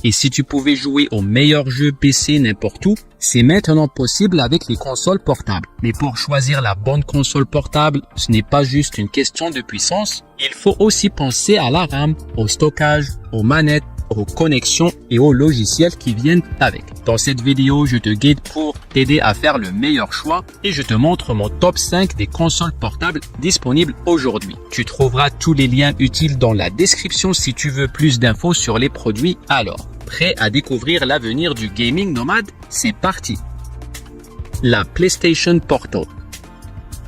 Et si tu pouvais jouer aux meilleurs jeux PC n'importe où, c'est maintenant possible avec les consoles portables. Mais pour choisir la bonne console portable, ce n'est pas juste une question de puissance, il faut aussi penser à la RAM, au stockage, aux manettes, aux connexions et aux logiciels qui viennent avec. Dans cette vidéo, je te guide pour t'aider à faire le meilleur choix et je te montre mon top 5 des consoles portables disponibles aujourd'hui. Tu trouveras tous les liens utiles dans la description si tu veux plus d'infos sur les produits. Alors, prêt à découvrir l'avenir du gaming nomade? C'est parti! La PlayStation Portal.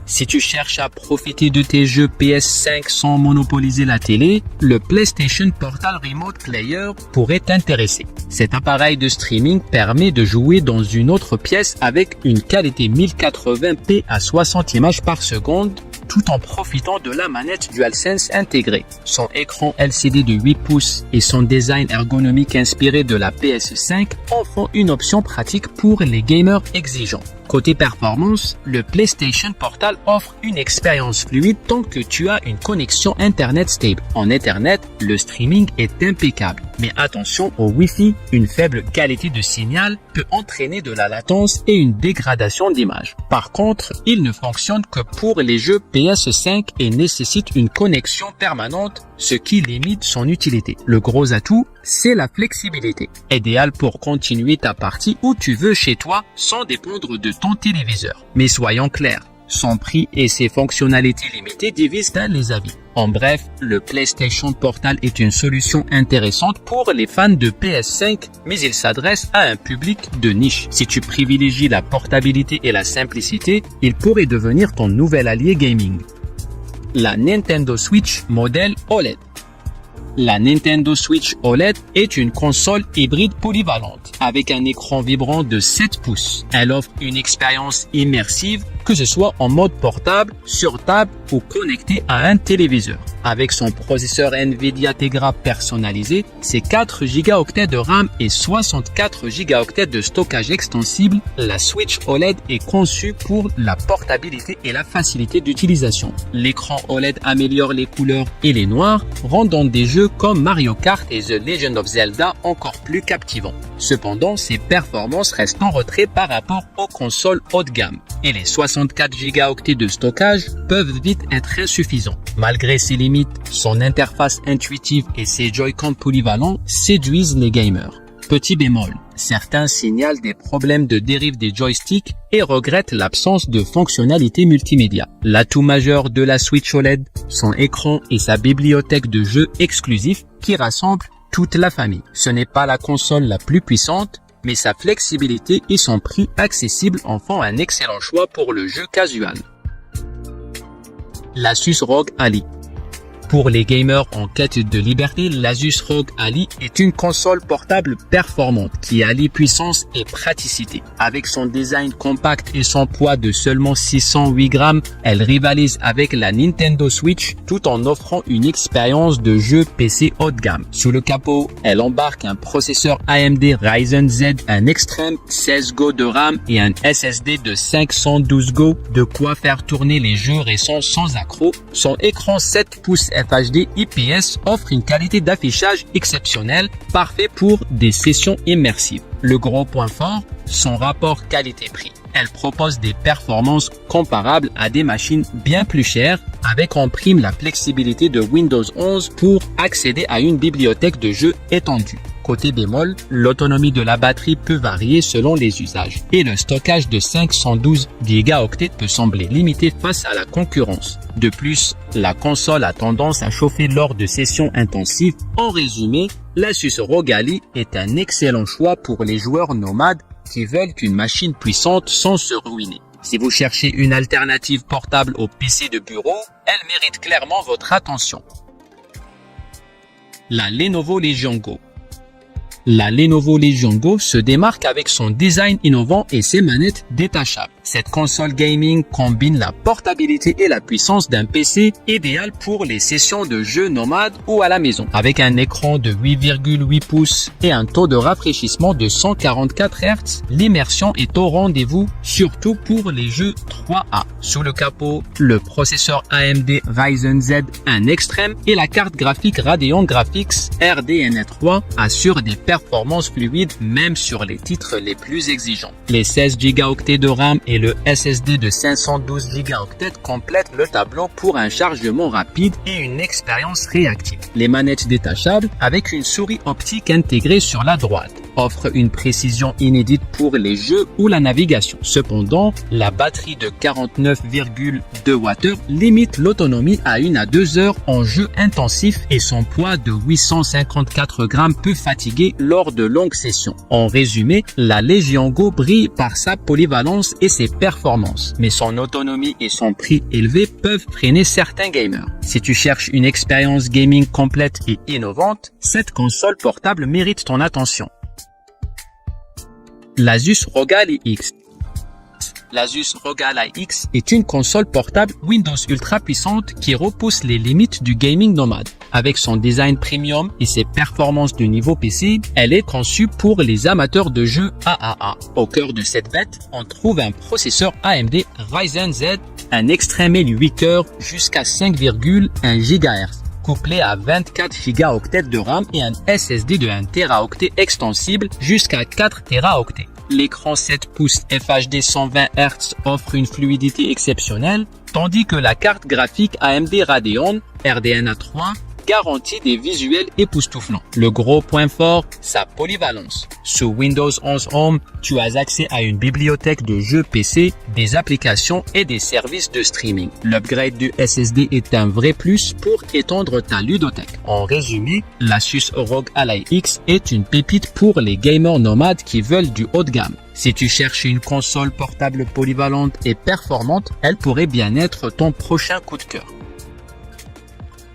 Si tu cherches à profiter de tes jeux PS5 sans monopoliser la télé, le PlayStation Portal Remote Player pourrait t'intéresser. Cet appareil de streaming permet de jouer dans une autre pièce avec une qualité 1080p à 60 images par seconde, tout en profitant de la manette DualSense intégrée. Son écran LCD de 8 pouces et son design ergonomique inspiré de la PS5 en font une option pratique pour les gamers exigeants. Côté performance, le PlayStation Portal offre une expérience fluide tant que tu as une connexion Internet stable. En Ethernet, le streaming est impeccable. Mais attention au Wi-Fi, une faible qualité de signal peut entraîner de la latence et une dégradation d'image. Par contre, il ne fonctionne que pour les jeux PS5 et nécessite une connexion permanente, ce qui limite son utilité. Le gros atout, c'est la flexibilité. Idéal pour continuer ta partie où tu veux chez toi sans dépendre de ton téléviseur. Mais soyons clairs, son prix et ses fonctionnalités limitées divisent les avis. En bref, le PlayStation Portal est une solution intéressante pour les fans de PS5, mais il s'adresse à un public de niche. Si tu privilégies la portabilité et la simplicité, il pourrait devenir ton nouvel allié gaming. La Nintendo Switch modèle OLED. La Nintendo Switch OLED est une console hybride polyvalente avec un écran vibrant de 7 pouces. Elle offre une expérience immersive, que ce soit en mode portable, sur table ou connecté à un téléviseur. Avec son processeur Nvidia Tegra personnalisé, ses 4 Go de RAM et 64 Go de stockage extensible, la Switch OLED est conçue pour la portabilité et la facilité d'utilisation. L'écran OLED améliore les couleurs et les noirs, rendant des jeux comme Mario Kart et The Legend of Zelda encore plus captivants. Cependant, ses performances restent en retrait par rapport aux consoles haut de gamme et les 64 Go de stockage peuvent vite être insuffisants. Malgré ses limites, son interface intuitive et ses Joy-Con polyvalents séduisent les gamers. Petit bémol, certains signalent des problèmes de dérive des joysticks et regrettent l'absence de fonctionnalités multimédia. L'atout majeur de la Switch OLED, son écran et sa bibliothèque de jeux exclusifs qui rassemblent toute la famille. Ce n'est pas la console la plus puissante, mais sa flexibilité et son prix accessible en font un excellent choix pour le jeu casual. L'Asus ROG Ally. Pour les gamers en quête de liberté, l'Asus ROG Ally est une console portable performante qui allie puissance et praticité. Avec son design compact et son poids de seulement 608 grammes, elle rivalise avec la Nintendo Switch tout en offrant une expérience de jeu PC haut de gamme. Sous le capot, elle embarque un processeur AMD Ryzen Z, un Extreme 16 Go de RAM et un SSD de 512 Go, de quoi faire tourner les jeux récents sans accroc. Son écran 7 pouces FHD IPS offre une qualité d'affichage exceptionnelle, parfait pour des sessions immersives. Le gros point fort, son rapport qualité-prix. Elle propose des performances comparables à des machines bien plus chères, avec en prime la flexibilité de Windows 11 pour accéder à une bibliothèque de jeux étendue. Côté bémol, l'autonomie de la batterie peut varier selon les usages et le stockage de 512 Go peut sembler limité face à la concurrence. De plus, la console a tendance à chauffer lors de sessions intensives. En résumé, l'Asus ROG Ally est un excellent choix pour les joueurs nomades qui veulent une machine puissante sans se ruiner. Si vous cherchez une alternative portable au PC de bureau, elle mérite clairement votre attention. La Lenovo Legion Go. La Lenovo Legion Go se démarque avec son design innovant et ses manettes détachables. Cette console gaming combine la portabilité et la puissance d'un PC idéal pour les sessions de jeux nomades ou à la maison. Avec un écran de 8,8 pouces et un taux de rafraîchissement de 144 Hz, l'immersion est au rendez-vous, surtout pour les jeux 3A. Sous le capot, le processeur AMD Ryzen Z 1 Extreme et la carte graphique Radeon Graphics RDNA 3 assurent des performances fluides même sur les titres les plus exigeants. Les 16 Go de RAM et le SSD de 512 Go complètent le tableau pour un chargement rapide et une expérience réactive. Les manettes détachables avec une souris optique intégrée sur la droite offrent une précision inédite pour les jeux ou la navigation. Cependant, la batterie de 49,2 Wh limite l'autonomie à 1 à 2 heures en jeu intensif et son poids de 854 grammes peut fatiguer lors de longues sessions. En résumé, la Legion Go brille par sa polyvalence et ses performances, mais son autonomie et son prix élevé peuvent freiner certains gamers. Si tu cherches une expérience gaming complète et innovante, cette console portable mérite ton attention. L'Asus ROG Ally X. L'Asus ROG Ally X est une console portable Windows ultra puissante qui repousse les limites du gaming nomade. Avec son design premium et ses performances de niveau PC, elle est conçue pour les amateurs de jeux AAA. Au cœur de cette bête, on trouve un processeur AMD Ryzen Z, un Extreme 8 cœurs jusqu'à 5,1 GHz. Couplé à 24 Go de RAM et un SSD de 1 TB extensible jusqu'à 4 TB. L'écran 7 pouces FHD 120 Hz offre une fluidité exceptionnelle, tandis que la carte graphique AMD Radeon RDNA 3 garantit des visuels époustouflants. Le gros point fort, sa polyvalence. Sous Windows 11 Home, tu as accès à une bibliothèque de jeux PC, des applications et des services de streaming. L'upgrade du SSD est un vrai plus pour étendre ta ludothèque. En résumé, l'Asus ROG Ally X est une pépite pour les gamers nomades qui veulent du haut de gamme. Si tu cherches une console portable polyvalente et performante, elle pourrait bien être ton prochain coup de cœur.